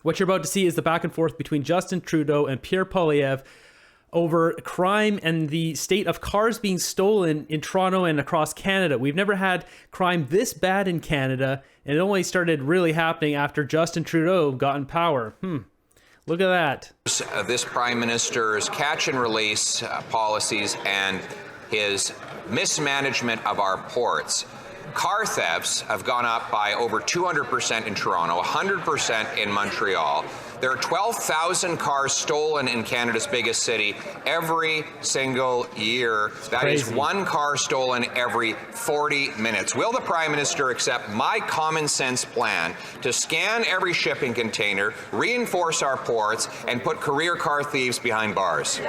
What you're about to see is the back and forth between Justin Trudeau and Pierre Poilievre over crime and the state of cars being stolen in Toronto and across Canada. We've never had crime this bad in Canada, and it only started really happening after Justin Trudeau got in power. Look at that. This Prime Minister's catch and release policies and his mismanagement of our ports. Car thefts have gone up by over 200% in Toronto, 100% in Montreal. There are 12,000 cars stolen in Canada's biggest city every single year. That is one car stolen every 40 minutes. Will the Prime Minister accept my common sense plan to scan every shipping container, reinforce our ports, and put career car thieves behind bars?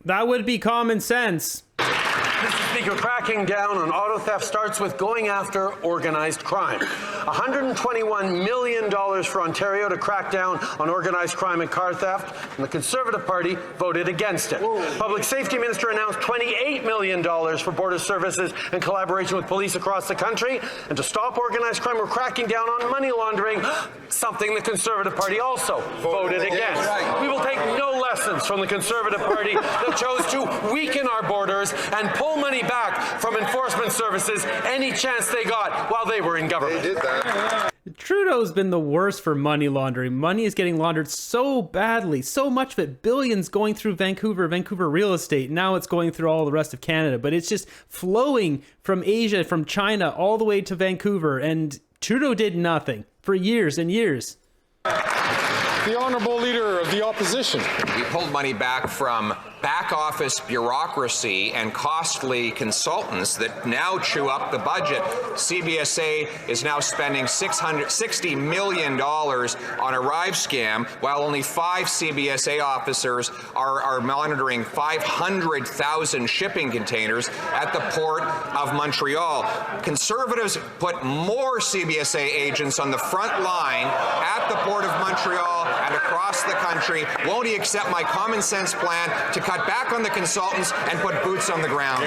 That would be common sense. Mr. Speaker, cracking down on auto theft starts with going after organized crime. $121 million for Ontario to crack down on organized crime and car theft, and the Conservative Party voted against it. Public Safety Minister announced $28 million for border services and collaboration with police across the country. And to stop organized crime, we're cracking down on money laundering, something the Conservative Party also voted against. We will take no lessons from the Conservative Party that chose to weaken our borders and pull money back from enforcement services any chance they got while they were in government. They did that. Trudeau's been the worst for money laundering. Money is getting laundered so badly, so much of it, billions going through Vancouver real estate. Now it's going through all the rest of Canada, but it's just flowing from Asia, from China, all the way to Vancouver, and Trudeau did nothing for years and years. The Honourable Leader of the Opposition. We pulled money back from back office bureaucracy and costly consultants that now chew up the budget. CBSA is now spending $660 million on a Arrive scam, while only 5 CBSA officers are monitoring 500,000 shipping containers at the Port of Montreal. Conservatives put more CBSA agents on the front line at the Port of Montreal and across the country. Won't he accept my common sense plan to cut back on the consultants and put boots on the ground?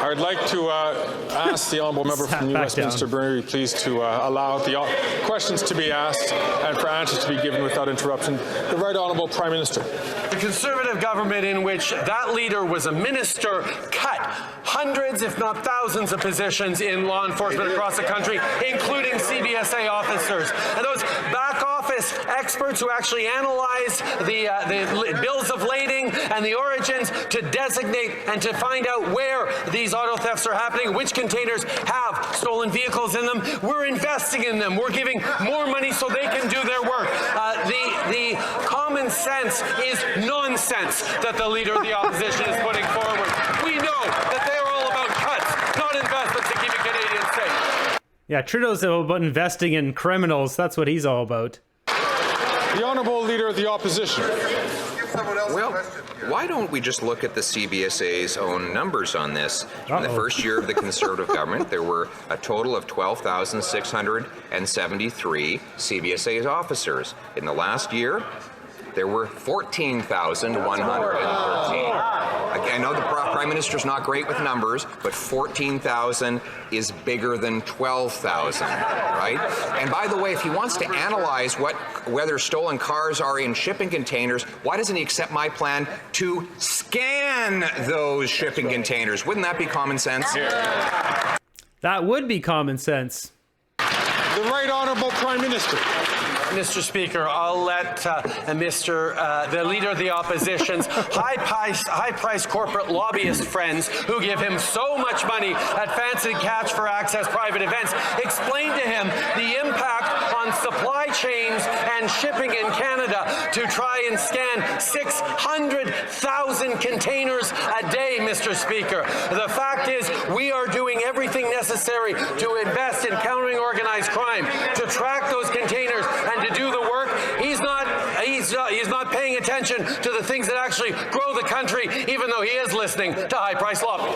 I'd like to ask the Honourable Member from New Westminster Burnaby, please, to allow the questions to be asked and for answers to be given without interruption. The Right Honourable Prime Minister. The Conservative government in which that leader was a minister cut hundreds, if not thousands, of positions in law enforcement across the country, including CBSA officers. And those back office experts who actually analyzed the bills of lading and the origins to designate and to find out where these auto thefts are happening, which containers have stolen vehicles in them. We're investing in them. We're giving more money so they can do their work. The common sense is nonsense that the Leader of the Opposition is putting forward. We know that they're all about cuts, not investments to keep Canadians safe. Yeah, Trudeau's about investing in criminals. That's what he's all about. The Honourable Leader of the Opposition. Well, why don't we just look at the CBSA's own numbers on this? In the first year of the Conservative government, there were a total of 12,673 CBSA officers. In the last year, there were 14,113. I know the Prime Minister's not great with numbers, but 14,000 is bigger than 12,000, right? And by the way, if he wants to analyze whether stolen cars are in shipping containers, why doesn't he accept my plan to scan those shipping containers? Wouldn't that be common sense? That would be common sense. The Right Honourable Prime Minister. Mr. Speaker, I'll let the Leader of the Opposition's high-priced corporate lobbyist friends who give him so much money at fancy catch for access private events explain to him the impact on supply chains and shipping in Canada to try and scan 600,000 containers a day, Mr. Speaker. The fact is, we are doing everything necessary to invest in countering organized crime, to track those containers and to do the work. He's not paying attention to the things that actually grow the country, even though he is listening to high-priced lobby.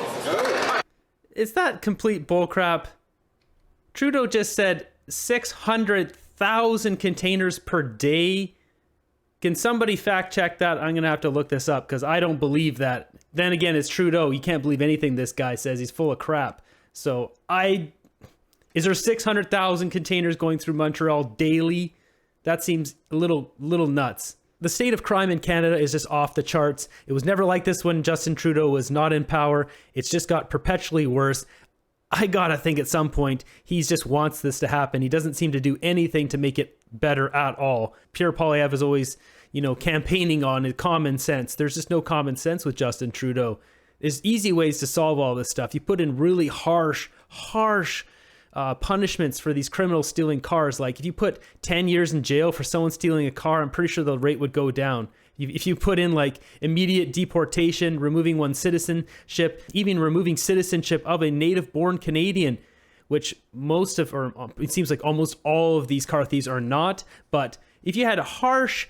Is that complete bullcrap? Trudeau just said 600,000 containers per day. Can somebody fact check that? I'm going to have to look this up because I don't believe that. Then again, it's Trudeau. You can't believe anything this guy says. He's full of crap. So is there 600,000 containers going through Montreal daily? That seems a little nuts. The state of crime in Canada is just off the charts. It was never like this when Justin Trudeau was not in power. It's just got perpetually worse. I gotta think at some point he just wants this to happen. He doesn't seem to do anything to make it better at all. Pierre Poilievre is always, campaigning on common sense. There's just no common sense with Justin Trudeau. There's easy ways to solve all this stuff. You put in really harsh punishments for these criminals stealing cars. Like if you put 10 years in jail for someone stealing a car, I'm pretty sure the rate would go down. If you put in like immediate deportation, removing one's citizenship, even removing citizenship of a native-born Canadian, which it seems like almost all of these car thieves are not. But if you had harsh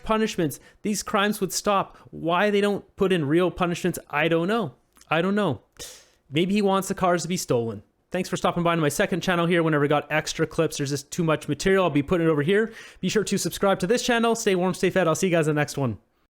punishments, these crimes would stop. Why they don't put in real punishments, I don't know. Maybe he wants the cars to be stolen. Thanks for stopping by to my second channel here. Whenever I got extra clips, there's just too much material. I'll be putting it over here. Be sure to subscribe to this channel. Stay warm, stay fed. I'll see you guys in the next one.